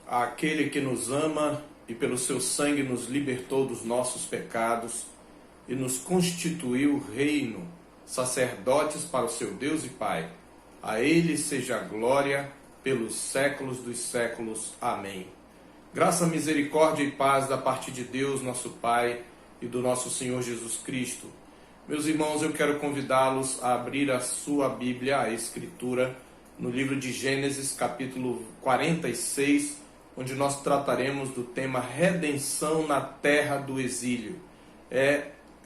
àquele que nos ama e pelo seu sangue nos libertou dos nossos pecados e nos constituiu reino, sacerdotes para o seu Deus e Pai. A ele seja a glória pelos séculos dos séculos. Amém. Graça, misericórdia e paz da parte de Deus, nosso Pai, e do nosso Senhor Jesus Cristo. Meus irmãos, eu quero convidá-los a abrir a sua Bíblia, a Escritura, no livro de Gênesis, capítulo 46, onde nós trataremos do tema redenção na terra do exílio.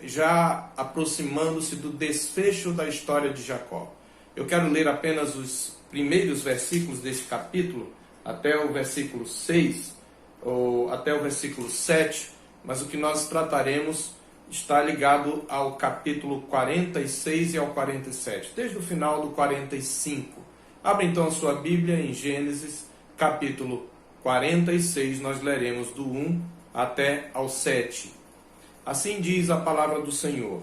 Já aproximando-se do desfecho da história de Jacó. Eu quero ler apenas os primeiros versículos desse capítulo, até o versículo 6, ou até o versículo 7, mas o que nós trataremos está ligado ao capítulo 46 e ao 47, desde o final do 45. Abra então a sua Bíblia em Gênesis, capítulo 46, nós leremos do 1 até ao 7. Assim diz a palavra do Senhor.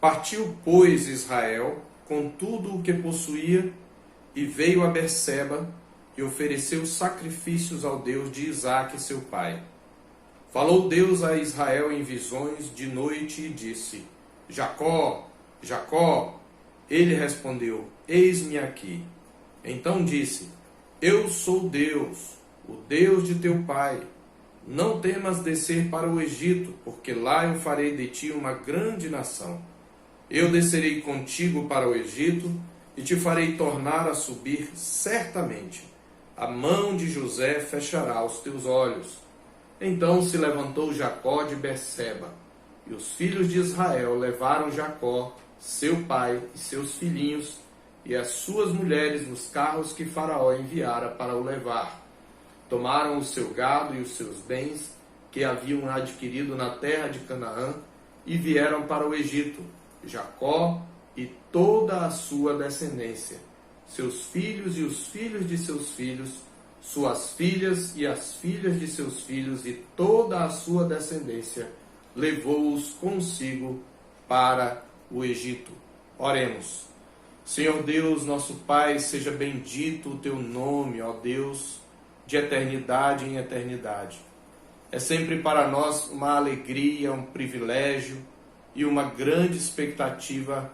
Partiu, pois, Israel com tudo o que possuía e veio a Berseba e ofereceu sacrifícios ao Deus de Isaque, seu pai. Falou Deus a Israel em visões de noite e disse: Jacó, Jacó. Ele respondeu: Eis-me aqui. Então disse: Eu sou Deus, o Deus de teu pai. Não temas descer para o Egito, porque lá eu farei de ti uma grande nação. Eu descerei contigo para o Egito e te farei tornar a subir certamente. A mão de José fechará os teus olhos. Então se levantou Jacó de Berseba, e os filhos de Israel levaram Jacó, seu pai, e seus filhinhos, e as suas mulheres nos carros que Faraó enviara para o levar. Tomaram o seu gado e os seus bens, que haviam adquirido na terra de Canaã, e vieram para o Egito, Jacó e toda a sua descendência, seus filhos e os filhos de seus filhos, suas filhas e as filhas de seus filhos, e toda a sua descendência, levou-os consigo para o Egito. Oremos. Senhor Deus, nosso Pai, seja bendito o teu nome, ó Deus, de eternidade em eternidade. É sempre para nós uma alegria, um privilégio e uma grande expectativa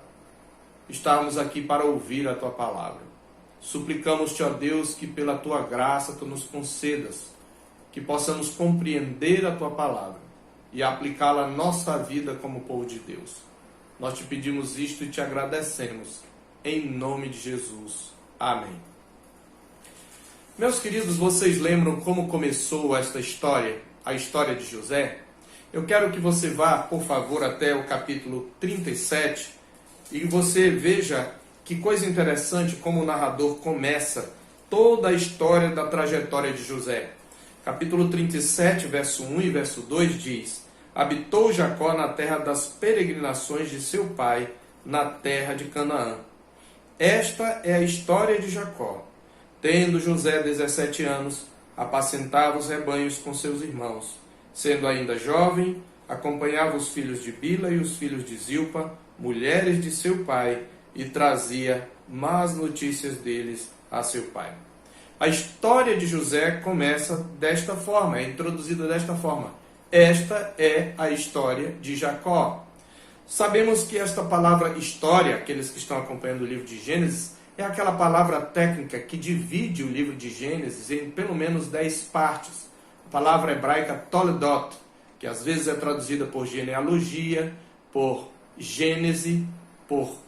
estarmos aqui para ouvir a tua palavra. Suplicamos-te, ó Deus, que pela tua graça tu nos concedas, que possamos compreender a tua palavra e aplicá-la à nossa vida como povo de Deus. Nós te pedimos isto e te agradecemos, em nome de Jesus. Amém. Meus queridos, vocês lembram como começou esta história, a história de José? Eu quero que você vá, por favor, até o capítulo 37 e você veja que coisa interessante como o narrador começa toda a história da trajetória de José. Capítulo 37, verso 1 e verso 2 diz: Habitou Jacó na terra das peregrinações de seu pai, na terra de Canaã. Esta é a história de Jacó. Tendo José 17 anos, apacentava os rebanhos com seus irmãos. Sendo ainda jovem, acompanhava os filhos de Bila e os filhos de Zilpa, mulheres de seu pai, e trazia más notícias deles a seu pai. A história de José começa desta forma, é introduzida desta forma. Esta é a história de Jacó. Sabemos que esta palavra história, aqueles que estão acompanhando o livro de Gênesis, é aquela palavra técnica que divide o livro de Gênesis em pelo menos 10 partes. A palavra hebraica toledot, que às vezes é traduzida por genealogia, por gênese, por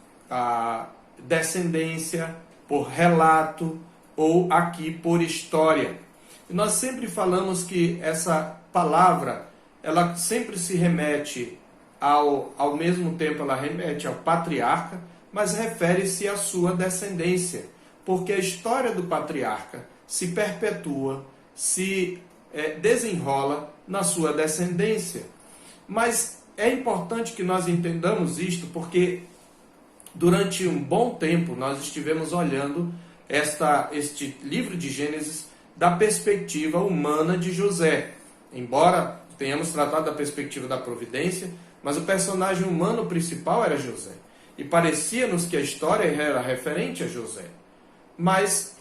descendência, por relato, ou aqui por história. E nós sempre falamos que essa palavra, ela sempre se remete ao mesmo tempo ela remete ao patriarca, mas refere-se à sua descendência, porque a história do patriarca se perpetua, se desenrola na sua descendência. Mas é importante que nós entendamos isto, porque durante um bom tempo nós estivemos olhando este livro de Gênesis da perspectiva humana de José. Embora tenhamos tratado da perspectiva da providência, mas o personagem humano principal era José. E parecia-nos que a história era referente a José. Mas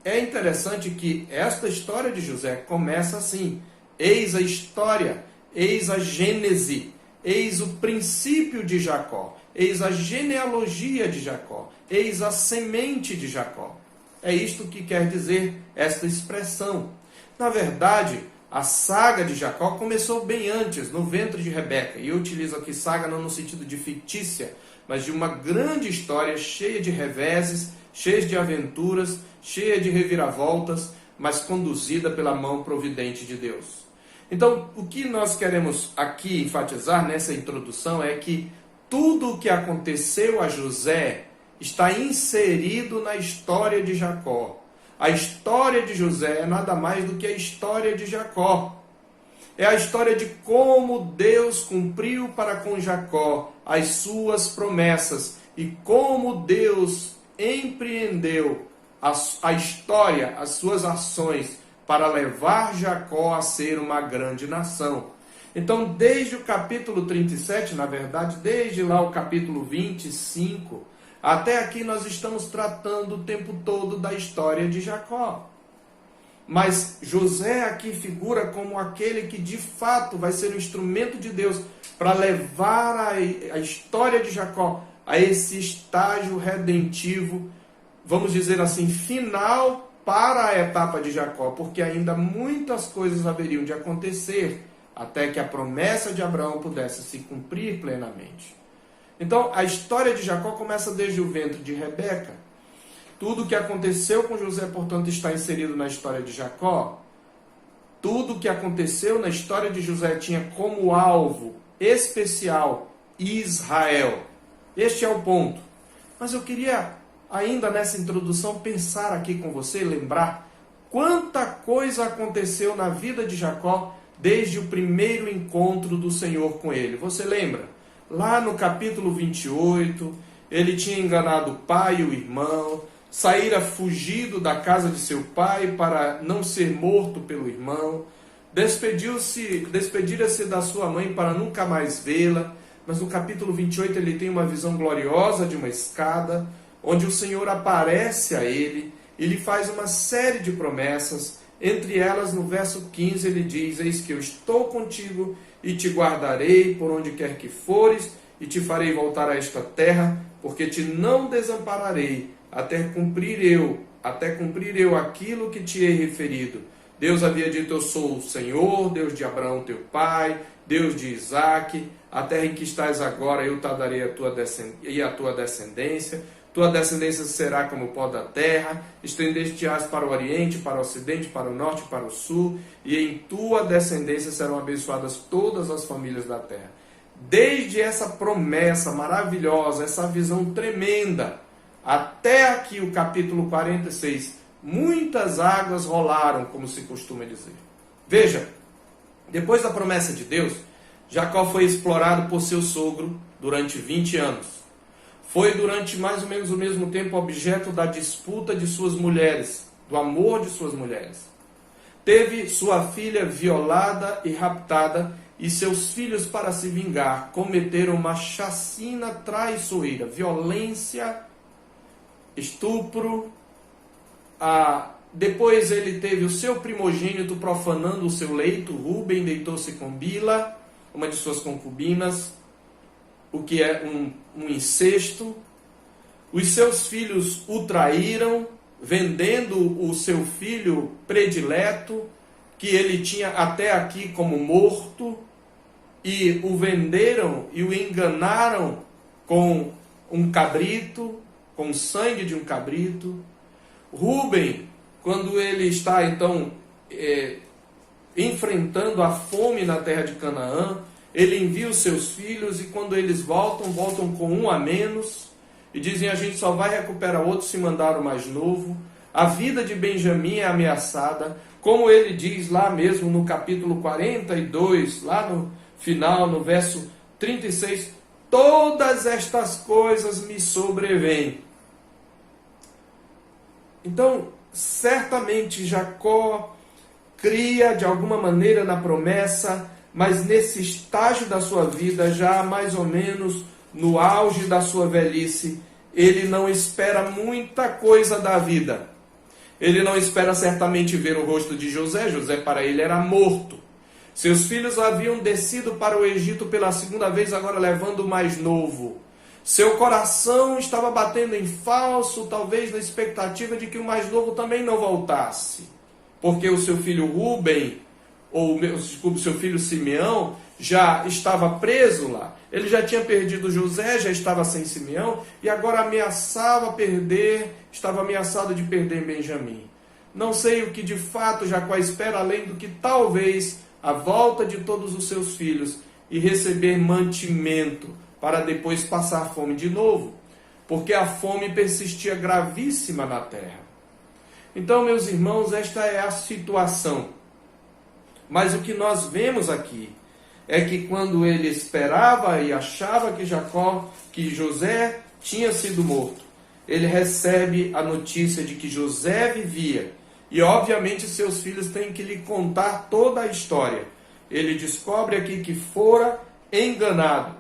é interessante que esta história de José começa assim: eis a história, eis a gênese, eis o princípio de Jacó, eis a genealogia de Jacó, eis a semente de Jacó. É isto que quer dizer esta expressão. Na verdade, a saga de Jacó começou bem antes, no ventre de Rebeca. E eu utilizo aqui saga não no sentido de fictícia, mas de uma grande história cheia de reveses, cheia de aventuras, cheia de reviravoltas, mas conduzida pela mão providente de Deus. Então, o que nós queremos aqui enfatizar nessa introdução é que tudo o que aconteceu a José está inserido na história de Jacó. A história de José é nada mais do que a história de Jacó. É a história de como Deus cumpriu para com Jacó as suas promessas e como Deus empreendeu a história, as suas ações para levar Jacó a ser uma grande nação. Então, desde o capítulo 37, na verdade, desde lá o capítulo 25, até aqui nós estamos tratando o tempo todo da história de Jacó. Mas José aqui figura como aquele que de fato vai ser o instrumento de Deus para levar a história de Jacó a esse estágio redentivo, vamos dizer assim, final para a etapa de Jacó, porque ainda muitas coisas haveriam de acontecer até que a promessa de Abraão pudesse se cumprir plenamente. Então, a história de Jacó começa desde o ventre de Rebeca. Tudo o que aconteceu com José, portanto, está inserido na história de Jacó. Tudo o que aconteceu na história de José tinha como alvo especial Israel. Este é o ponto. Mas eu queria, ainda nessa introdução, pensar aqui com você, lembrar quanta coisa aconteceu na vida de Jacó desde o primeiro encontro do Senhor com ele. Você lembra? Lá no capítulo 28, ele tinha enganado o pai e o irmão, saíra fugido da casa de seu pai para não ser morto pelo irmão, despedira-se da sua mãe para nunca mais vê-la, mas no capítulo 28 ele tem uma visão gloriosa de uma escada, onde o Senhor aparece a ele e lhe faz uma série de promessas. Entre elas, no verso 15, ele diz: eis que eu estou contigo e te guardarei por onde quer que fores, e te farei voltar a esta terra, porque te não desampararei, até cumprir eu aquilo que te hei referido. Deus havia dito: eu sou o Senhor, Deus de Abraão teu pai, Deus de Isaque, a terra em que estás agora eu te darei a tua descendência. Tua descendência será como o pó da terra, estender-te-ás para o oriente, para o ocidente, para o norte, para o sul, e em tua descendência serão abençoadas todas as famílias da terra. Desde essa promessa maravilhosa, essa visão tremenda, até aqui o capítulo 46, muitas águas rolaram, como se costuma dizer. Veja, depois da promessa de Deus, Jacó foi explorado por seu sogro durante 20 anos. Foi durante mais ou menos o mesmo tempo objeto da disputa de suas mulheres, do amor de suas mulheres. Teve sua filha violada e raptada, e seus filhos, para se vingar, cometeram uma chacina traiçoeira, violência, estupro. Depois ele teve o seu primogênito profanando o seu leito. Rúben deitou-se com Bila, uma de suas concubinas, o que é um incesto. Os seus filhos o traíram, vendendo o seu filho predileto, que ele tinha até aqui como morto, e o venderam e o enganaram com um cabrito, com o sangue de um cabrito. Rúben, quando ele está então enfrentando a fome na terra de Canaã, ele envia os seus filhos, e quando eles voltam com um a menos, e dizem: a gente só vai recuperar outro se mandar o mais novo. A vida de Benjamim é ameaçada, como ele diz lá mesmo no capítulo 42, lá no final, no verso 36, todas estas coisas me sobrevêm. Então, certamente Jacó cria de alguma maneira na promessa, mas nesse estágio da sua vida, já mais ou menos no auge da sua velhice, ele não espera muita coisa da vida. Ele não espera certamente ver o rosto de José. José para ele era morto. Seus filhos haviam descido para o Egito pela segunda vez, agora levando o mais novo. Seu coração estava batendo em falso, talvez na expectativa de que o mais novo também não voltasse. Porque o seu filho Rúben, seu filho Simeão, já estava preso lá. Ele já tinha perdido José, já estava sem Simeão, e agora estava ameaçado de perder Benjamim. Não sei o que de fato Jacó espera, além do que talvez a volta de todos os seus filhos e receber mantimento, para depois passar fome de novo, porque a fome persistia gravíssima na terra. Então, meus irmãos, esta é a situação. Mas o que nós vemos aqui é que quando ele esperava e achava que José tinha sido morto, ele recebe a notícia de que José vivia. E obviamente seus filhos têm que lhe contar toda a história. Ele descobre aqui que fora enganado.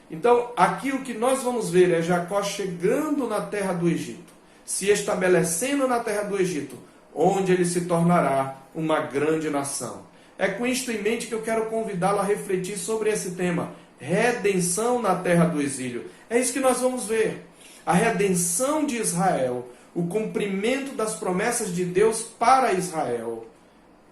Então, aqui o que nós vamos ver é Jacó chegando na terra do Egito, se estabelecendo na terra do Egito, onde ele se tornará uma grande nação. É com isto em mente que eu quero convidá-lo a refletir sobre esse tema, redenção na terra do exílio. É isso que nós vamos ver. A redenção de Israel, o cumprimento das promessas de Deus para Israel,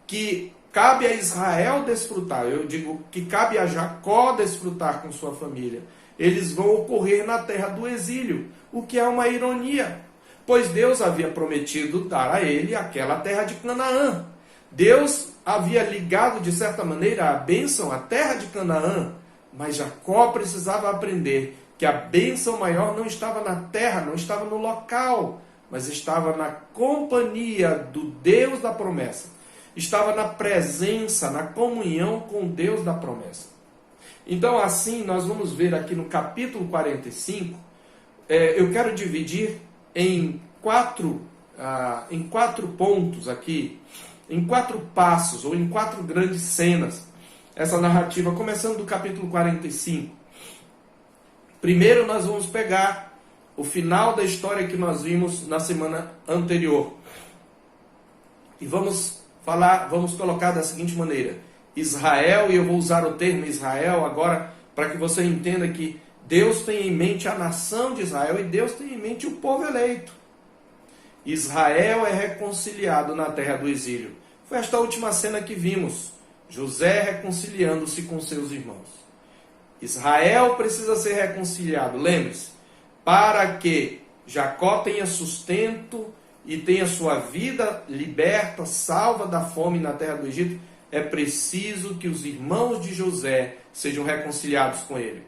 que cabe a Israel desfrutar, eu digo que cabe a Jacó desfrutar com sua família. Eles vão ocorrer na terra do exílio, o que é uma ironia, pois Deus havia prometido dar a ele aquela terra de Canaã. Deus havia ligado de certa maneira a bênção à terra de Canaã, mas Jacó precisava aprender que a bênção maior não estava na terra, não estava no local, mas estava na companhia do Deus da promessa. Estava na presença, na comunhão com Deus da promessa. Então, assim, nós vamos ver aqui no capítulo 45, eu quero dividir em quatro pontos aqui, em 4 passos, ou em 4 grandes cenas, essa narrativa, começando do capítulo 45. Primeiro nós vamos pegar o final da história que nós vimos na semana anterior. E vamos colocar da seguinte maneira: Israel, e eu vou usar o termo Israel agora para que você entenda que Deus tem em mente a nação de Israel e Deus tem em mente o povo eleito. Israel é reconciliado na terra do exílio. Foi esta última cena que vimos, José reconciliando-se com seus irmãos. Israel precisa ser reconciliado, lembre-se, para que Jacó tenha sustento e tenha sua vida liberta, salva da fome na terra do Egito, é preciso que os irmãos de José sejam reconciliados com ele.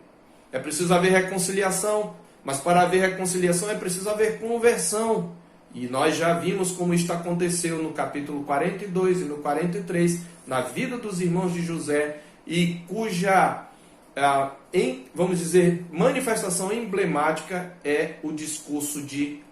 É preciso haver reconciliação, mas para haver reconciliação é preciso haver conversão. E nós já vimos como isto aconteceu no capítulo 42 e no 43, na vida dos irmãos de José, e cuja, vamos dizer, manifestação emblemática é o discurso de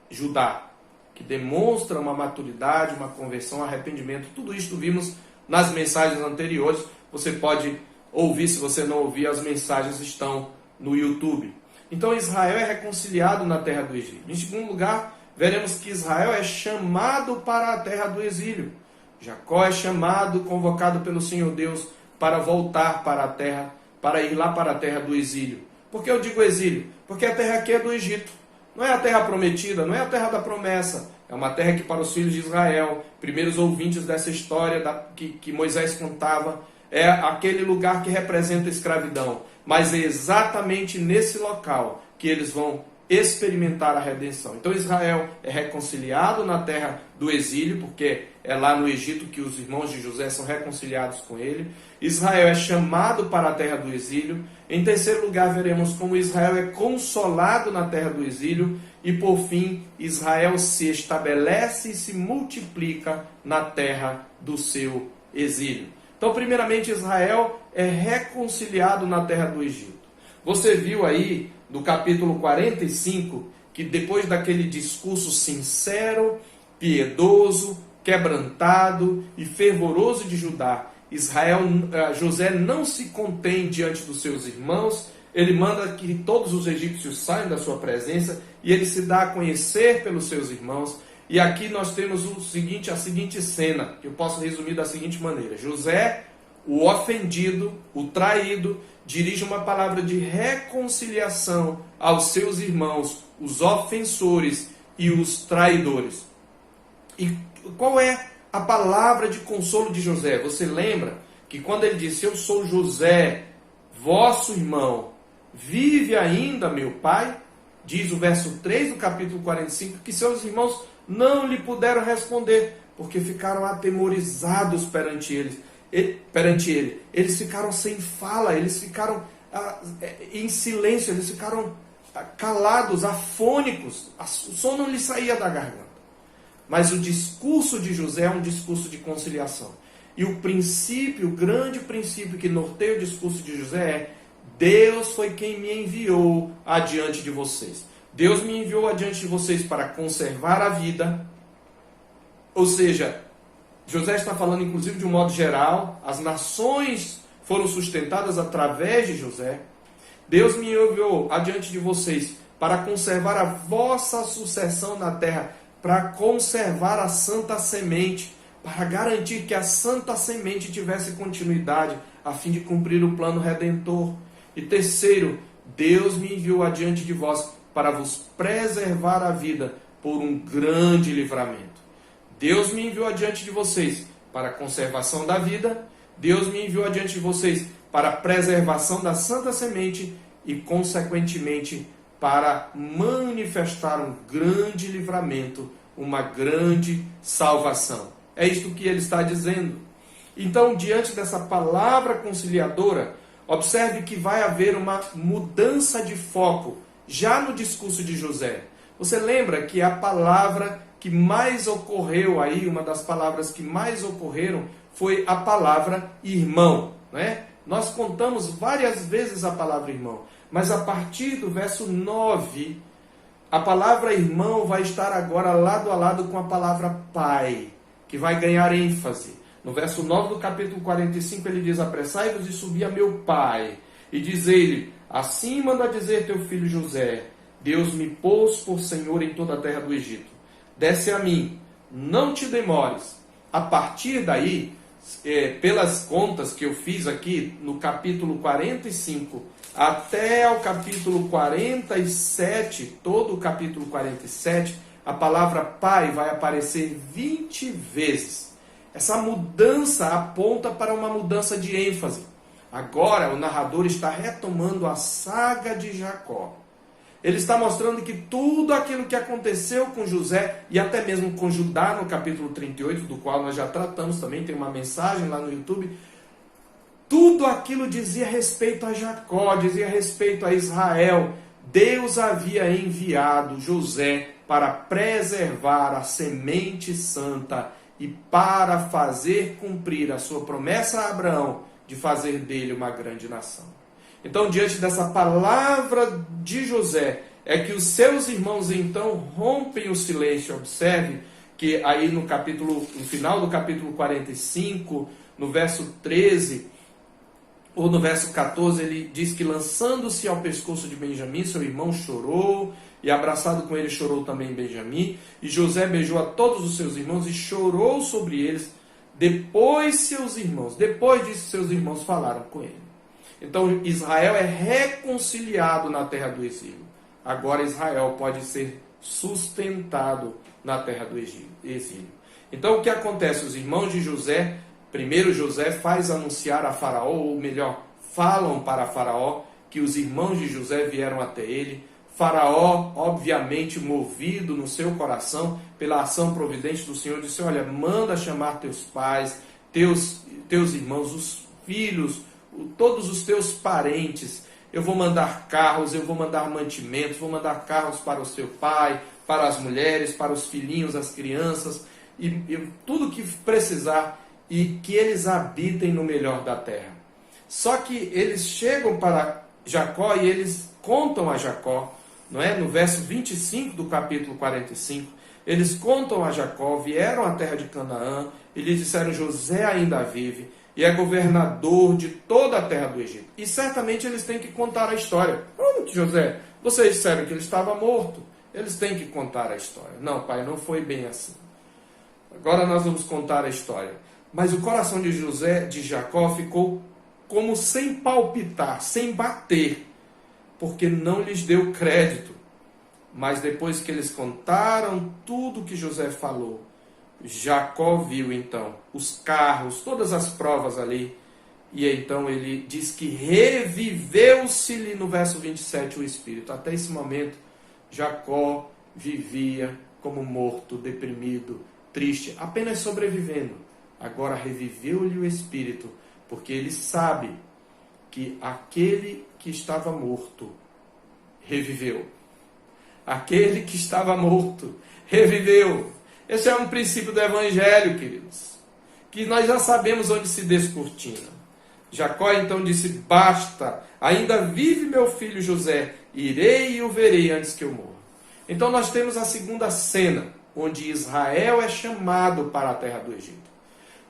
Judá, que demonstra uma maturidade, uma conversão, arrependimento. Tudo isto vimos nas mensagens anteriores. Você pode ouvir, se você não ouvir, as mensagens estão no YouTube. Então Israel é reconciliado na terra do Egito. Em segundo lugar, veremos que Israel é chamado para a terra do exílio. Jacó é chamado, convocado pelo Senhor Deus para voltar para a terra, para ir lá para a terra do exílio. Por que eu digo exílio? Porque a terra aqui é do Egito. Não é a terra prometida, não é a terra da promessa. É uma terra que para os filhos de Israel, primeiros ouvintes dessa história que Moisés contava, é aquele lugar que representa a escravidão. Mas é exatamente nesse local que eles vão experimentar a redenção. Então Israel é reconciliado na terra do exílio, porque é lá no Egito que os irmãos de José são reconciliados com ele. Israel é chamado para a terra do exílio. Em terceiro lugar, veremos como Israel é consolado na terra do exílio. E por fim, Israel se estabelece e se multiplica na terra do seu exílio. Então, primeiramente, Israel é reconciliado na terra do Egito. Você viu aí no capítulo 45 que depois daquele discurso sincero, piedoso, quebrantado e fervoroso de Judá, José não se contém diante dos seus irmãos. Ele manda que todos os egípcios saiam da sua presença e ele se dá a conhecer pelos seus irmãos. E aqui nós temos a seguinte cena, que eu posso resumir da seguinte maneira. José, o ofendido, o traído, dirige uma palavra de reconciliação aos seus irmãos, os ofensores e os traidores. E qual é a palavra de consolo de José? Você lembra que quando ele disse, eu sou José, vosso irmão, vive ainda meu pai? Diz o verso 3 do capítulo 45, que seus irmãos não lhe puderam responder, porque ficaram atemorizados perante ele. Eles ficaram sem fala, eles ficaram em silêncio, eles ficaram calados, afônicos, o som não lhe saía da garganta. Mas o discurso de José é um discurso de conciliação. E o grande princípio que norteia o discurso de José é: Deus foi quem me enviou adiante de vocês. Deus me enviou adiante de vocês para conservar a vida. Ou seja, José está falando inclusive de um modo geral, as nações foram sustentadas através de José. Deus me enviou adiante de vocês para conservar a vossa sucessão na terra, para conservar a santa semente, para garantir que a santa semente tivesse continuidade, a fim de cumprir o plano redentor. E terceiro, Deus me enviou adiante de vós para vos preservar a vida por um grande livramento. Deus me enviou adiante de vocês para a conservação da vida, Deus me enviou adiante de vocês para a preservação da santa semente e, consequentemente, para manifestar um grande livramento, uma grande salvação. É isto que ele está dizendo. Então, diante dessa palavra conciliadora, observe que vai haver uma mudança de foco já no discurso de José. Você lembra que a palavra que mais ocorreu aí, uma das palavras que mais ocorreram, foi a palavra irmão, né? Nós contamos várias vezes a palavra irmão, mas a partir do verso 9, a palavra irmão vai estar agora lado a lado com a palavra pai, que vai ganhar ênfase. No verso 9 do capítulo 45 ele diz: apressai-vos e subi a meu pai, e diz-lhe, assim manda dizer teu filho José, Deus me pôs por senhor em toda a terra do Egito. Desce a mim, não te demores. A partir daí, pelas contas que eu fiz aqui, no capítulo 45 até o capítulo 47, todo o capítulo 47, a palavra pai vai aparecer 20 vezes. Essa mudança aponta para uma mudança de ênfase. Agora o narrador está retomando a saga de Jacó. Ele está mostrando que tudo aquilo que aconteceu com José, e até mesmo com Judá no capítulo 38, do qual nós já tratamos também, tem uma mensagem lá no YouTube, tudo aquilo dizia respeito a Jacó, dizia respeito a Israel. Deus havia enviado José para preservar a semente santa e para fazer cumprir a sua promessa a Abraão de fazer dele uma grande nação. Então, diante dessa palavra de José, é que os seus irmãos então rompem o silêncio. Observe que aí no final do capítulo 45, no verso 13, ou no verso 14, ele diz que lançando-se ao pescoço de Benjamim, seu irmão chorou, e abraçado com ele chorou também Benjamim, e José beijou a todos os seus irmãos e chorou sobre eles. Depois disso, seus irmãos falaram com ele. Então Israel é reconciliado na terra do exílio. Agora Israel pode ser sustentado na terra do exílio. Então o que acontece? Os irmãos de José, primeiro José faz anunciar a Faraó, ou melhor, falam para Faraó que os irmãos de José vieram até ele. Faraó, obviamente movido no seu coração pela ação providente do Senhor, disse: olha, manda chamar teus pais, teus irmãos, os filhos, todos os teus parentes. Eu vou mandar carros, eu vou mandar mantimentos, vou mandar carros para o seu pai, para as mulheres, para os filhinhos, as crianças, e tudo que precisar, e que eles habitem no melhor da terra. Só que eles chegam para Jacó e eles contam a Jacó, não é? No verso 25 do capítulo 45, eles contam a Jacó, vieram à terra de Canaã, e lhes disseram: José ainda vive, e é governador de toda a terra do Egito. E certamente eles têm que contar a história. José, vocês disseram que ele estava morto, Eles têm que contar a história. Não, pai, não foi bem assim. Agora nós vamos contar a história. Mas o coração de Jacó ficou como sem palpitar, sem bater, porque não lhes deu crédito. Mas depois que eles contaram tudo que José falou, Jacó viu então os carros, todas as provas ali, e então ele diz que reviveu-se-lhe no verso 27 o espírito. Até esse momento, Jacó vivia como morto, deprimido, triste, apenas sobrevivendo. Agora reviveu-lhe o espírito, porque ele sabe que aquele que estava morto reviveu. Aquele que estava morto reviveu. Esse é um princípio do Evangelho, queridos, que nós já sabemos onde se descortina. Jacó então disse: basta, ainda vive meu filho José, irei e o verei antes que eu morra. Então nós temos a segunda cena, onde Israel é chamado para a terra do Egito.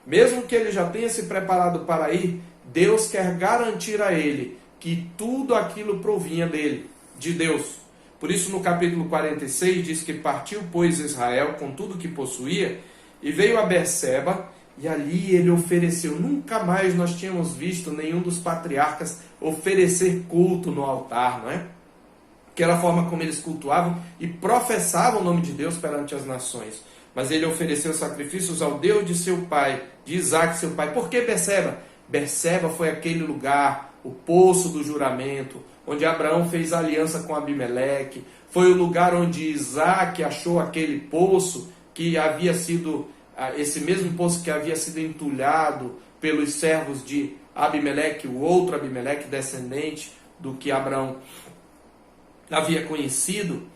Mesmo que ele já tenha se preparado para ir, Deus quer garantir a ele que tudo aquilo provinha dele, de Deus. Por isso no capítulo 46 diz que partiu, pois, Israel com tudo que possuía, e veio a Berseba, e ali ele ofereceu. Nunca mais nós tínhamos visto nenhum dos patriarcas oferecer culto no altar, não é? Que era a forma como eles cultuavam e professavam o nome de Deus perante as nações. Mas ele ofereceu sacrifícios ao Deus de seu pai, de Isaac, seu pai. Por que Berseba? Berseba foi aquele lugar, o poço do juramento, onde Abraão fez aliança com Abimeleque. Foi o lugar onde Isaac achou aquele poço que havia sido, esse mesmo poço que havia sido entulhado pelos servos de Abimeleque, o outro Abimeleque, descendente do que Abraão havia conhecido.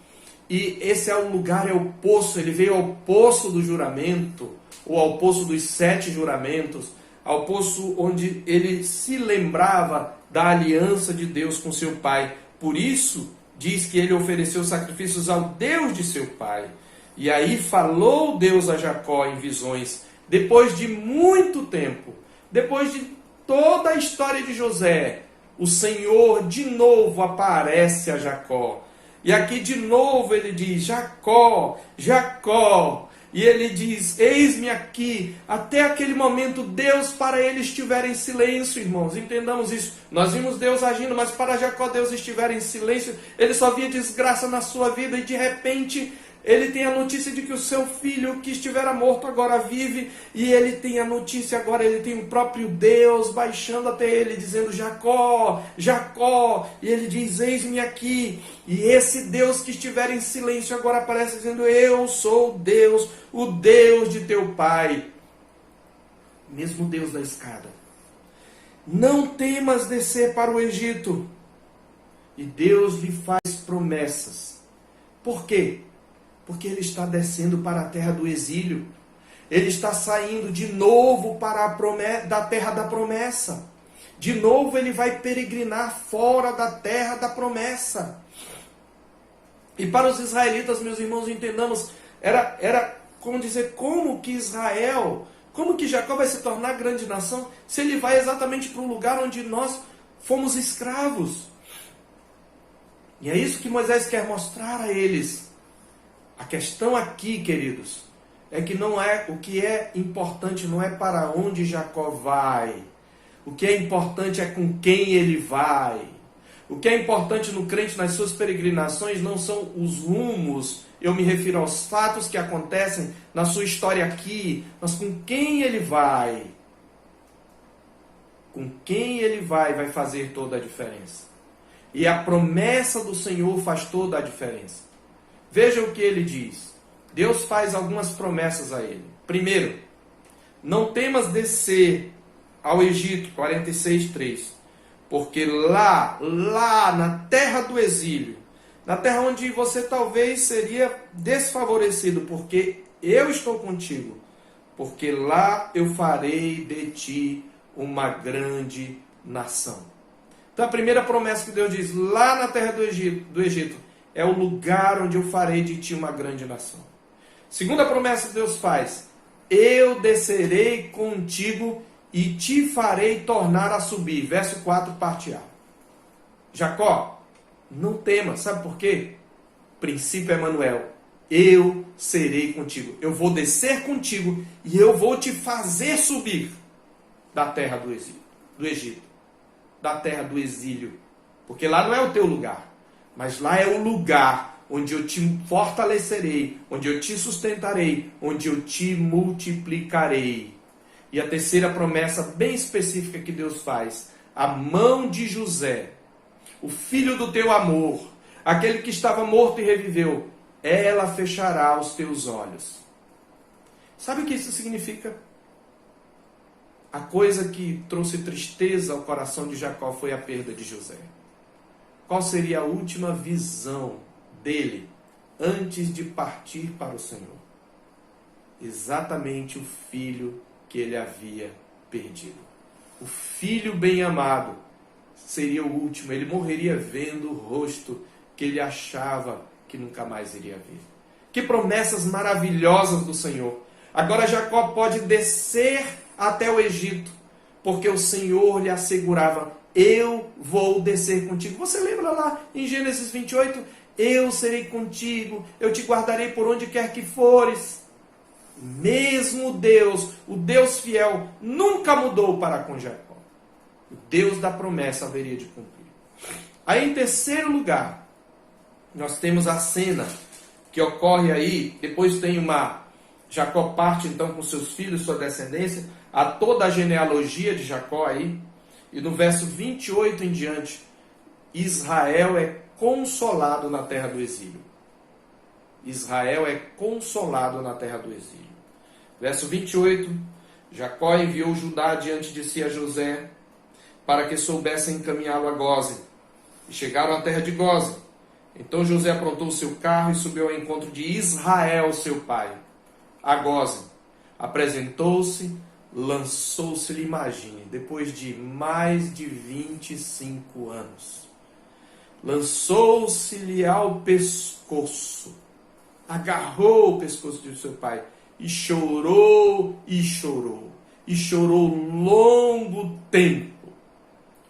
E esse é o lugar, é o poço. Ele veio ao poço do juramento, ou ao poço dos 7 juramentos, ao poço onde ele se lembrava da aliança de Deus com seu pai. Por isso, diz que ele ofereceu sacrifícios ao Deus de seu pai. E aí falou Deus a Jacó em visões, depois de muito tempo, depois de toda a história de José, o Senhor de novo aparece a Jacó. E aqui de novo ele diz: Jacó, Jacó. E ele diz: eis-me aqui. Até aquele momento Deus para ele estivera em silêncio, irmãos. Entendamos isso. Nós vimos Deus agindo, mas para Jacó Deus estivera em silêncio. Ele só via desgraça na sua vida e de repente ele tem a notícia de que o seu filho que estivera morto agora vive. E ele tem a notícia agora, ele tem o próprio Deus baixando até ele, dizendo: Jacó, Jacó. E ele diz: eis-me aqui. E esse Deus que estiver em silêncio agora aparece dizendo: eu sou Deus, o Deus de teu pai. Mesmo Deus da escada. Não temas descer para o Egito. E Deus lhe faz promessas. Por quê? Porque ele está descendo para a terra do exílio. Ele está saindo de novo para da terra da promessa. De novo ele vai peregrinar fora da terra da promessa. E para os israelitas, meus irmãos, entendamos, era como dizer, como que Israel, como que Jacó vai se tornar grande nação, se ele vai exatamente para um lugar onde nós fomos escravos. E é isso que Moisés quer mostrar a eles. A questão aqui, queridos, é que não é o que é importante, não é para onde Jacó vai. O que é importante é com quem ele vai. O que é importante no crente nas suas peregrinações não são os rumos, eu me refiro aos fatos que acontecem na sua história aqui, mas com quem ele vai. Com quem ele vai fazer toda a diferença. E a promessa do Senhor faz toda a diferença. Veja o que ele diz. Deus faz algumas promessas a ele. Primeiro, não temas descer ao Egito, 46:3. Porque lá na terra do exílio, na terra onde você talvez seria desfavorecido, porque eu estou contigo, porque lá eu farei de ti uma grande nação. Então a primeira promessa que Deus diz, lá na terra do Egito, é o lugar onde eu farei de ti uma grande nação. Segunda promessa que Deus faz, eu descerei contigo e te farei tornar a subir. Verso 4, parte A. Jacó, não temas, sabe por quê? princípio Emanuel, eu serei contigo. Eu vou descer contigo e eu vou te fazer subir da terra do Egito, da terra do exílio. Porque lá não é o teu lugar, mas lá é o lugar onde eu te fortalecerei, onde eu te sustentarei, onde eu te multiplicarei. E a terceira promessa bem específica que Deus faz: a mão de José, o filho do teu amor, aquele que estava morto e reviveu, ela fechará os teus olhos. Sabe o que isso significa? A coisa que trouxe tristeza ao coração de Jacó foi a perda de José. Qual seria a última visão dele antes de partir para o Senhor? Exatamente o filho que ele havia perdido. O filho bem amado seria o último. Ele morreria vendo o rosto que ele achava que nunca mais iria ver. Que promessas maravilhosas do Senhor. Agora Jacó pode descer até o Egito, porque o Senhor lhe assegurava: eu vou descer contigo. Você lembra lá em Gênesis 28? Eu serei contigo, eu te guardarei por onde quer que fores. Mesmo Deus, o Deus fiel, nunca mudou para com Jacó. O Deus da promessa haveria de cumprir. Aí em terceiro lugar, nós temos a cena que ocorre aí, depois tem Jacó parte então com seus filhos, sua descendência, a toda a genealogia de Jacó aí, e no verso 28 em diante, Israel é consolado na terra do exílio. Israel é consolado na terra do exílio. Verso 28, Jacó enviou Judá diante de si a José, para que soubessem encaminhá-lo a Gósen. E chegaram à terra de Gósen. Então José aprontou o seu carro e subiu ao encontro de Israel, seu pai, a Gósen. Apresentou-se, lançou-se-lhe, imagine, depois de mais de 25 anos. Lançou-se-lhe ao pescoço, agarrou o pescoço de seu pai, e chorou, e chorou, e chorou longo tempo.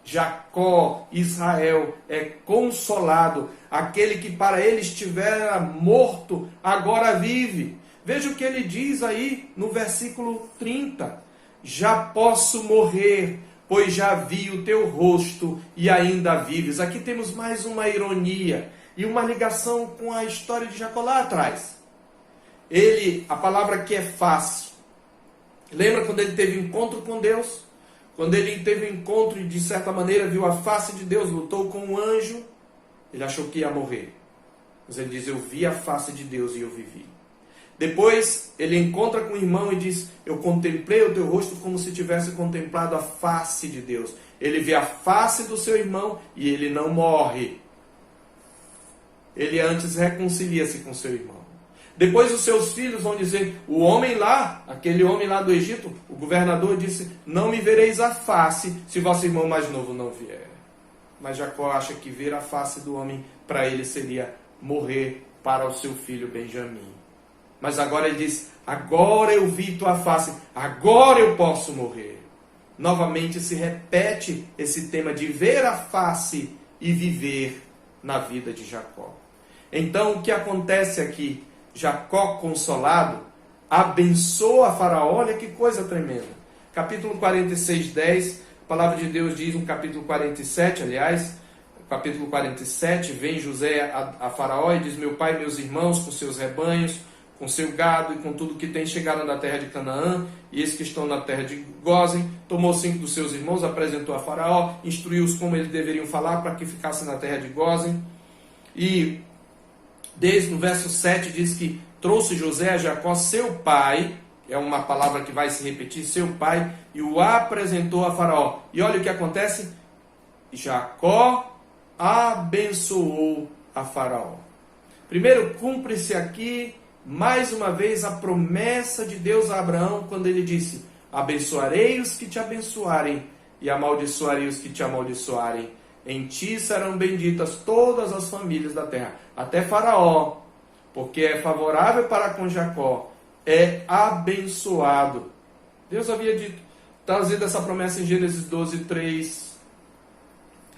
Jacó, Israel, é consolado. Aquele que para ele estivera morto, agora vive. Veja o que ele diz aí no versículo 30. Já posso morrer, pois já vi o teu rosto e ainda vives. Aqui temos mais uma ironia e uma ligação com a história de Jacó lá atrás. A palavra aqui é fácil. Lembra quando ele teve encontro com Deus? Quando ele teve um encontro e de certa maneira viu a face de Deus, lutou com um anjo, ele achou que ia morrer. Mas ele diz: eu vi a face de Deus e eu vivi. Depois ele encontra com o irmão e diz: eu contemplei o teu rosto como se tivesse contemplado a face de Deus. Ele vê a face do seu irmão e ele não morre. Ele antes reconcilia-se com seu irmão. Depois os seus filhos vão dizer: o homem lá, aquele homem lá do Egito, o governador disse: não me vereis a face se vosso irmão mais novo não vier. Mas Jacó acha que ver a face do homem para ele seria morrer para o seu filho Benjamim. Mas agora ele diz: agora eu vi tua face, agora eu posso morrer. Novamente se repete esse tema de ver a face e viver na vida de Jacó. Então o que acontece aqui? Jacó, consolado, abençoa a Faraó. Olha que coisa tremenda. Capítulo 46, 10, a palavra de Deus diz no capítulo 47, aliás, capítulo 47, vem José a Faraó e diz: meu pai e meus irmãos com seus rebanhos, com seu gado e com tudo que tem, chegaram da terra de Canaã, e esses que estão na terra de Gósen. Tomou 5 dos seus irmãos, apresentou a Faraó, instruiu-os como eles deveriam falar para que ficassem na terra de Gósen. E desde o verso 7 diz que trouxe José a Jacó, seu pai, é uma palavra que vai se repetir, seu pai, e o apresentou a Faraó. E olha o que acontece: Jacó abençoou a Faraó. Primeiro, cumpre-se aqui mais uma vez a promessa de Deus a Abraão, quando ele disse: abençoarei os que te abençoarem e amaldiçoarei os que te amaldiçoarem. Em ti serão benditas todas as famílias da terra, até Faraó, porque é favorável para com Jacó, é abençoado. Deus havia dito, trazido essa promessa em Gênesis 12, 3.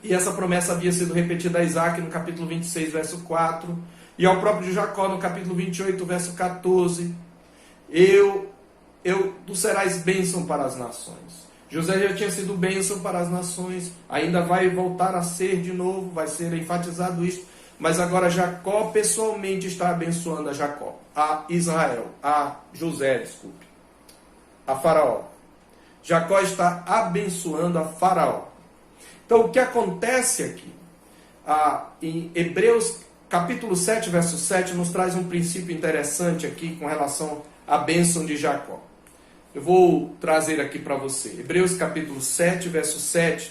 E essa promessa havia sido repetida a Isaac no capítulo 26, verso 4. E ao próprio Jacó, no capítulo 28, verso 14, tu serás bênção para as nações. José já tinha sido bênção para as nações, ainda vai voltar a ser de novo, vai ser enfatizado isso, mas agora Jacó pessoalmente está abençoando a Israel, a Faraó. Jacó está abençoando a Faraó. Então o que acontece aqui? Em Hebreus capítulo 7, verso 7, nos traz um princípio interessante aqui com relação à bênção de Jacó. Eu vou trazer aqui para você. Hebreus capítulo 7, verso 7.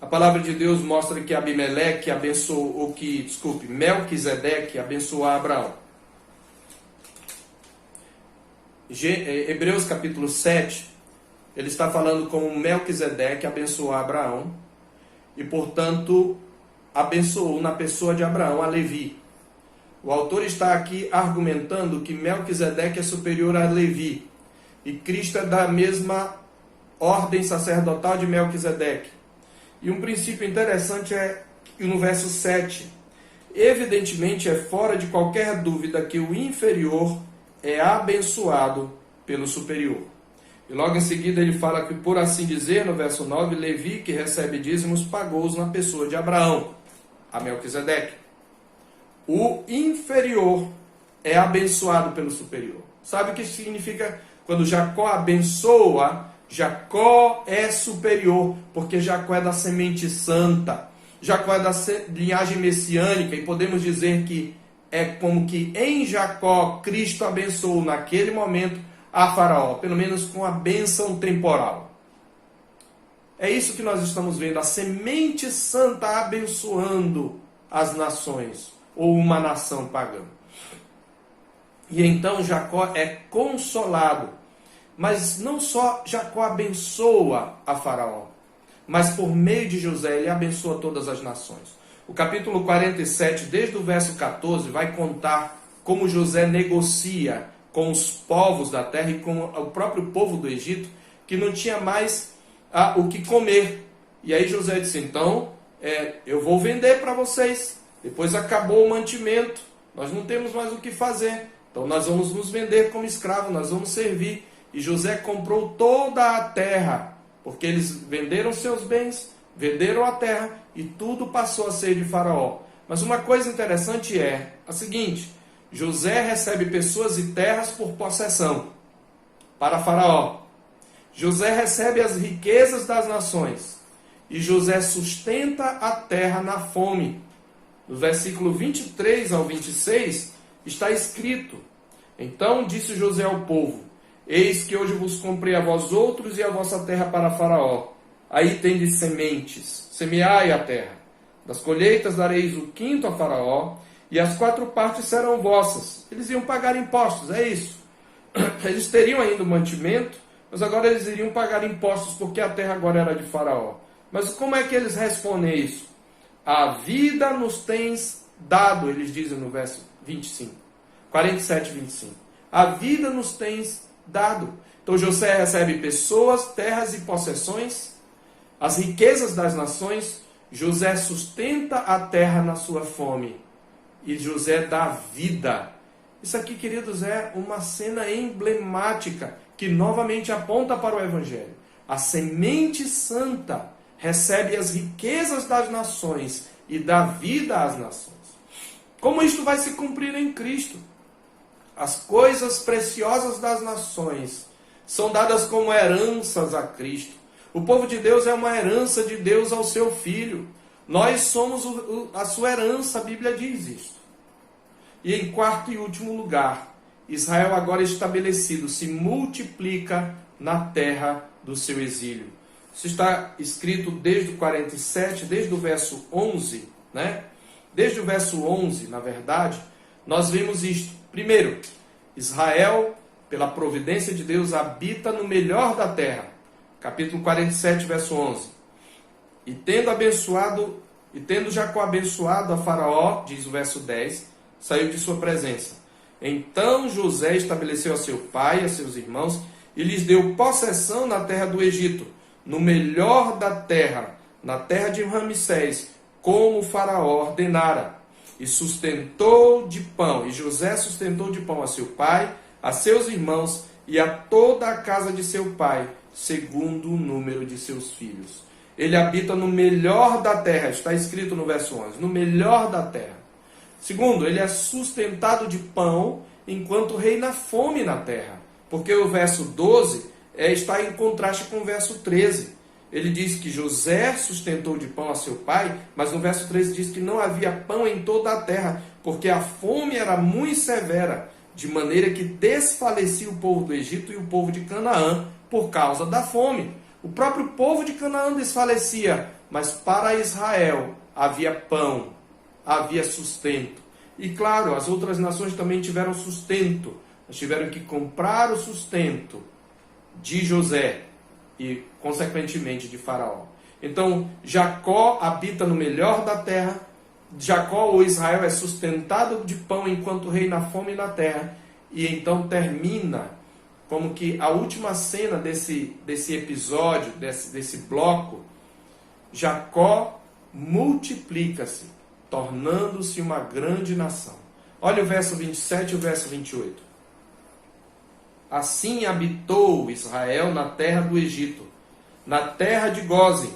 A palavra de Deus mostra que Melquisedeque abençoou a Abraão. Hebreus capítulo 7, ele está falando como Melquisedeque abençoou a Abraão e, portanto, abençoou na pessoa de Abraão a Levi. O autor está aqui argumentando que Melquisedeque é superior a Levi e Cristo é da mesma ordem sacerdotal de Melquisedeque. E um princípio interessante é que no verso 7, evidentemente é fora de qualquer dúvida que o inferior é abençoado pelo superior. E logo em seguida ele fala que, por assim dizer, no verso 9, Levi, que recebe dízimos, pagou-os na pessoa de Abraão, a Melquisedeque. O inferior é abençoado pelo superior. Sabe o que significa quando Jacó abençoa? Jacó é superior, porque Jacó é da semente santa. Jacó é da linhagem messiânica, e podemos dizer que é como que em Jacó Cristo abençoou naquele momento a Faraó, pelo menos com a bênção temporal. É isso que nós estamos vendo, a semente santa abençoando as nações, ou uma nação pagã. E então Jacó é consolado. Mas não só Jacó abençoa a Faraó, mas por meio de José ele abençoa todas as nações. O capítulo 47, desde o verso 14, vai contar como José negocia com os povos da terra e com o próprio povo do Egito, que não tinha mais o que comer. E aí José disse, então, eu vou vender para vocês. Depois acabou o mantimento, nós não temos mais o que fazer. Então nós vamos nos vender como escravos, nós vamos servir. E José comprou toda a terra, porque eles venderam seus bens, venderam a terra e tudo passou a ser de Faraó. Mas uma coisa interessante é a seguinte: José recebe pessoas e terras por possessão para Faraó. José recebe as riquezas das nações e José sustenta a terra na fome. No versículo 23 ao 26 está escrito: então disse José ao povo: eis que hoje vos comprei a vós outros e a vossa terra para Faraó. Aí tendes sementes, semeai a terra. Das colheitas dareis o quinto a Faraó, e as 4 partes serão vossas. Eles iam pagar impostos, é isso. Eles teriam ainda o mantimento, mas agora eles iriam pagar impostos, porque a terra agora era de Faraó. Mas como é que eles respondem isso? A vida nos tens dado, eles dizem no verso 25, 47, 25. A vida nos tens dado. Então José recebe pessoas, terras e possessões, as riquezas das nações. José sustenta a terra na sua fome e José dá vida. Isso aqui, queridos, é uma cena emblemática que novamente aponta para o Evangelho. A semente santa recebe as riquezas das nações e dá vida às nações. Como isto vai se cumprir em Cristo? As coisas preciosas das nações são dadas como heranças a Cristo. O povo de Deus é uma herança de Deus ao seu Filho. Nós somos a sua herança, a Bíblia diz isso. E em quarto e último lugar, Israel agora estabelecido se multiplica na terra do seu exílio. Isso está escrito desde o 47, desde o verso 11, né? Desde o verso 11, na verdade, nós vemos isto. Primeiro, Israel, pela providência de Deus, habita no melhor da terra. Capítulo 47, verso 11. E tendo Jacó abençoado a Faraó, diz o verso 10, saiu de sua presença. Então José estabeleceu a seu pai e a seus irmãos e lhes deu possessão na terra do Egito, no melhor da terra, na terra de Ramsés, como o Faraó ordenara. e sustentou de pão, e José sustentou de pão a seu pai, a seus irmãos e a toda a casa de seu pai, segundo o número de seus filhos. Ele habita no melhor da terra, está escrito no verso 11, no melhor da terra. Segundo, ele é sustentado de pão, enquanto reina fome na terra. Porque o verso 12 está em contraste com o verso 13. Ele diz que José sustentou de pão a seu pai, mas no verso 13 diz que não havia pão em toda a terra, porque a fome era muito severa, de maneira que desfalecia o povo do Egito e o povo de Canaã por causa da fome. O próprio povo de Canaã desfalecia, mas para Israel havia pão, havia sustento. E claro, as outras nações também tiveram sustento. Elas tiveram que comprar o sustento de José e, consequentemente, de Faraó. Então, Jacó habita no melhor da terra. Jacó, ou Israel, é sustentado de pão enquanto reina a fome na terra. E então termina como que a última cena desse episódio, desse bloco. Jacó multiplica-se, tornando-se uma grande nação. Olha o verso 27 e o verso 28. Assim habitou Israel na terra do Egito, na terra de Gósen.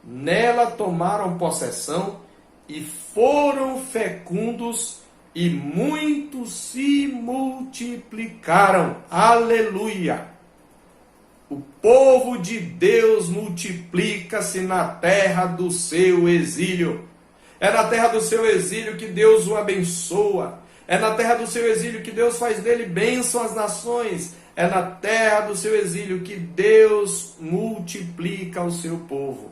Nela tomaram possessão e foram fecundos e muitos se multiplicaram. Aleluia! O povo de Deus multiplica-se na terra do seu exílio. É na terra do seu exílio que Deus o abençoa. É na terra do seu exílio que Deus faz dele bênção às nações. É na terra do seu exílio que Deus multiplica o seu povo,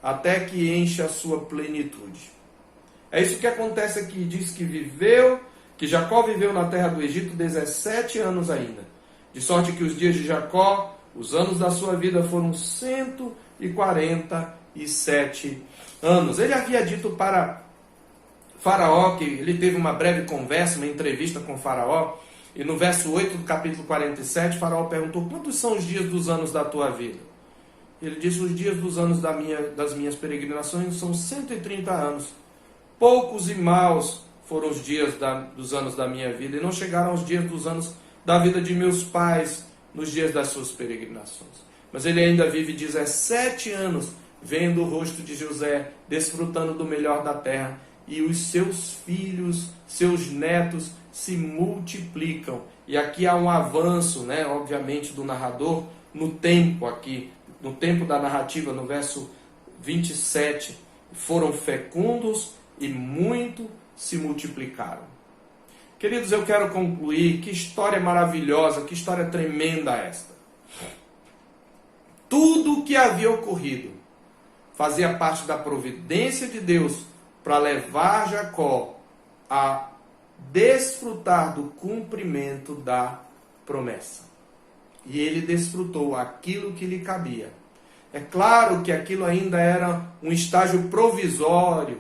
até que enche a sua plenitude. É isso que acontece aqui. Diz que Jacó viveu na terra do Egito 17 anos ainda. De sorte que os dias de Jacó, os anos da sua vida, foram 147 anos. Ele havia dito para Faraó, que ele teve uma breve conversa, uma entrevista com Faraó, e no verso 8 do capítulo 47, Faraó perguntou: quantos são os dias dos anos da tua vida? Ele disse: os dias dos anos das minhas peregrinações são 130 anos. Poucos e maus foram os dias dos anos da minha vida, e não chegaram aos dias dos anos da vida de meus pais, nos dias das suas peregrinações. Mas ele ainda vive 17 anos, vendo o rosto de José, desfrutando do melhor da terra, e os seus filhos, seus netos se multiplicam. E aqui há um avanço, obviamente, do narrador no tempo aqui, no tempo da narrativa, no verso 27. Foram fecundos e muito se multiplicaram. Queridos, eu quero concluir. Que história maravilhosa, que história tremenda esta. Tudo o que havia ocorrido fazia parte da providência de Deus para levar Jacó a desfrutar do cumprimento da promessa. E ele desfrutou aquilo que lhe cabia. É claro que aquilo ainda era um estágio provisório,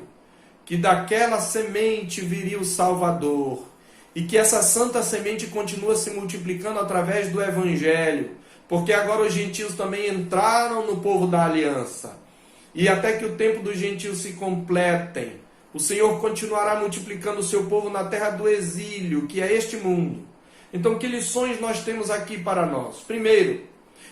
que daquela semente viria o Salvador, e que essa santa semente continua se multiplicando através do Evangelho, porque agora os gentios também entraram no povo da aliança. E até que o tempo dos gentios se completem, o Senhor continuará multiplicando o seu povo na terra do exílio, que é este mundo. Então, que lições nós temos aqui para nós? Primeiro,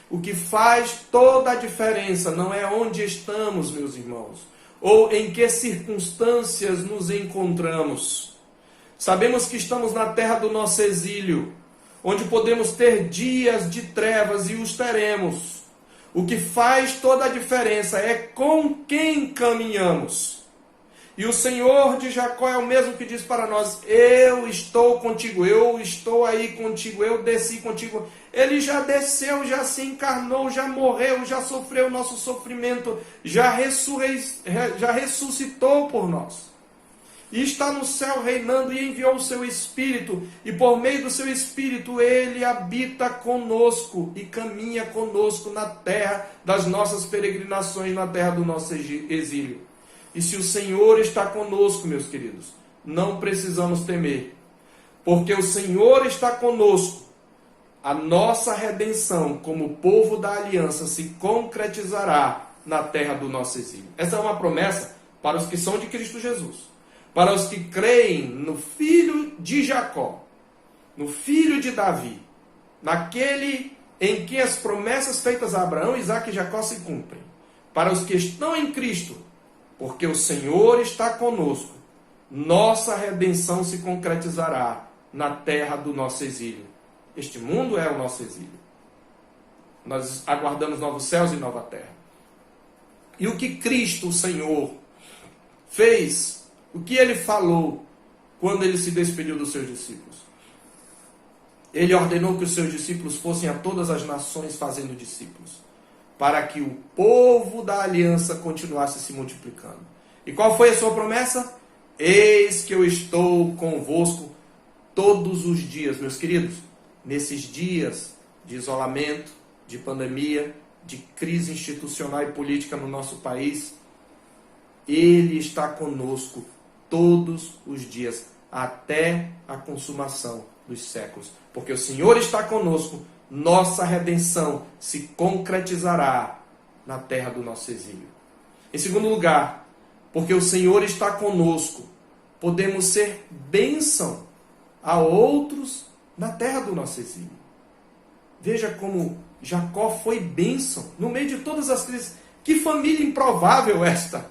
o que faz toda a diferença não é onde estamos, meus irmãos, ou em que circunstâncias nos encontramos. Sabemos que estamos na terra do nosso exílio, onde podemos ter dias de trevas, e os teremos. O que faz toda a diferença é com quem caminhamos. E o Senhor de Jacó é o mesmo que diz para nós: eu estou contigo, eu estou aí contigo, eu desci contigo. Ele já desceu, já se encarnou, já morreu, já sofreu o nosso sofrimento, já ressuscitou por nós. E está no céu reinando, e enviou o seu Espírito, e por meio do seu Espírito ele habita conosco e caminha conosco na terra das nossas peregrinações, na terra do nosso exílio. E se o Senhor está conosco, meus queridos, não precisamos temer, porque o Senhor está conosco. A nossa redenção como povo da aliança se concretizará na terra do nosso exílio. Essa é uma promessa para os que são de Cristo Jesus. para os que creem no filho de Jacó, no filho de Davi, naquele em que as promessas feitas a Abraão, Isaque e Jacó se cumprem, para os que estão em Cristo, porque o Senhor está conosco, nossa redenção se concretizará na terra do nosso exílio. Este mundo é o nosso exílio. Nós aguardamos novos céus e nova terra. E o que Cristo, o Senhor, fez, o que Ele falou quando Ele se despediu dos seus discípulos? Ele ordenou que os seus discípulos fossem a todas as nações fazendo discípulos, para que o povo da aliança continuasse se multiplicando. E qual foi a sua promessa? Eis que eu estou convosco todos os dias, meus queridos, nesses dias de isolamento, de pandemia, de crise institucional e política no nosso país. Ele está conosco todos os dias, até a consumação dos séculos. Porque o Senhor está conosco, nossa redenção se concretizará na terra do nosso exílio. Em segundo lugar, porque o Senhor está conosco, podemos ser bênção a outros na terra do nosso exílio. Veja como Jacó foi bênção no meio de todas as crises. Que família improvável esta!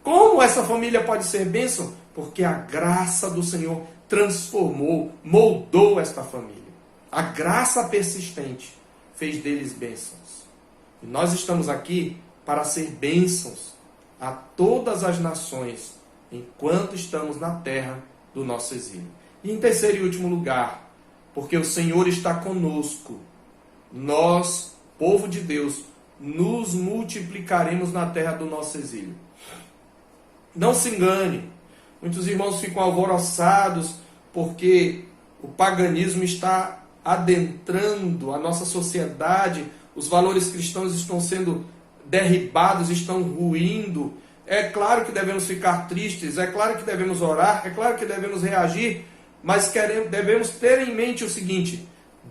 Como essa família pode ser bênção? Porque a graça do Senhor transformou, moldou esta família. A graça persistente fez deles bênçãos. E nós estamos aqui para ser bênçãos a todas as nações, enquanto estamos na terra do nosso exílio. E em terceiro e último lugar, porque o Senhor está conosco, nós, povo de Deus, nos multiplicaremos na terra do nosso exílio. Não se engane, muitos irmãos ficam alvoroçados porque o paganismo está adentrando a nossa sociedade, os valores cristãos estão sendo derribados, estão ruindo. É claro que devemos ficar tristes, é claro que devemos orar, é claro que devemos reagir, mas devemos ter em mente o seguinte: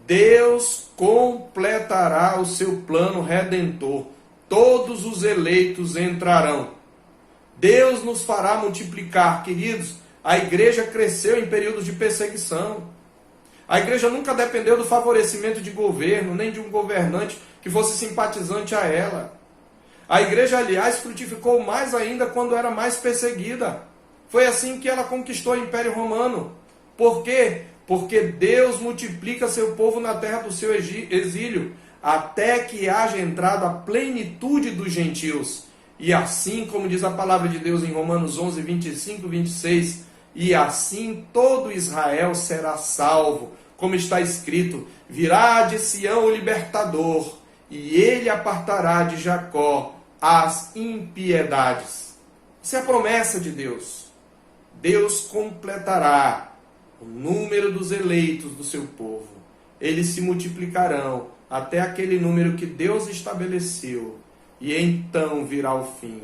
Deus completará o seu plano redentor. Todos os eleitos entrarão. Deus nos fará multiplicar, queridos. A igreja cresceu em períodos de perseguição. A igreja nunca dependeu do favorecimento de governo, nem de um governante que fosse simpatizante a ela. A igreja, aliás, frutificou mais ainda quando era mais perseguida. Foi assim que ela conquistou o Império Romano. Por quê? Porque Deus multiplica seu povo na terra do seu exílio, até que haja entrado a plenitude dos gentios. E assim, como diz a palavra de Deus em Romanos 11, 25 e 26, e assim todo Israel será salvo, como está escrito: virá de Sião o libertador, e ele apartará de Jacó as impiedades. Essa é a promessa de Deus. Deus completará o número dos eleitos do seu povo. Eles se multiplicarão até aquele número que Deus estabeleceu. E então virá o fim.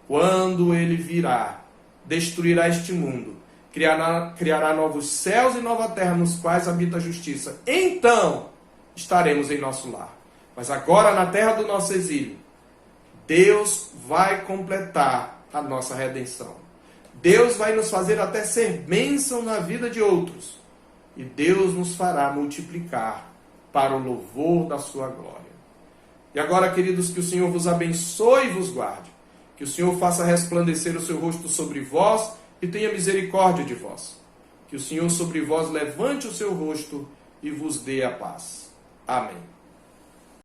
Quando ele virá, destruirá este mundo, criará novos céus e nova terra nos quais habita a justiça. Então estaremos em nosso lar. Mas agora, na terra do nosso exílio, Deus vai completar a nossa redenção. Deus vai nos fazer até ser bênção na vida de outros. E Deus nos fará multiplicar para o louvor da sua glória. E agora, queridos, que o Senhor vos abençoe e vos guarde. Que o Senhor faça resplandecer o seu rosto sobre vós e tenha misericórdia de vós. Que o Senhor sobre vós levante o seu rosto e vos dê a paz. Amém.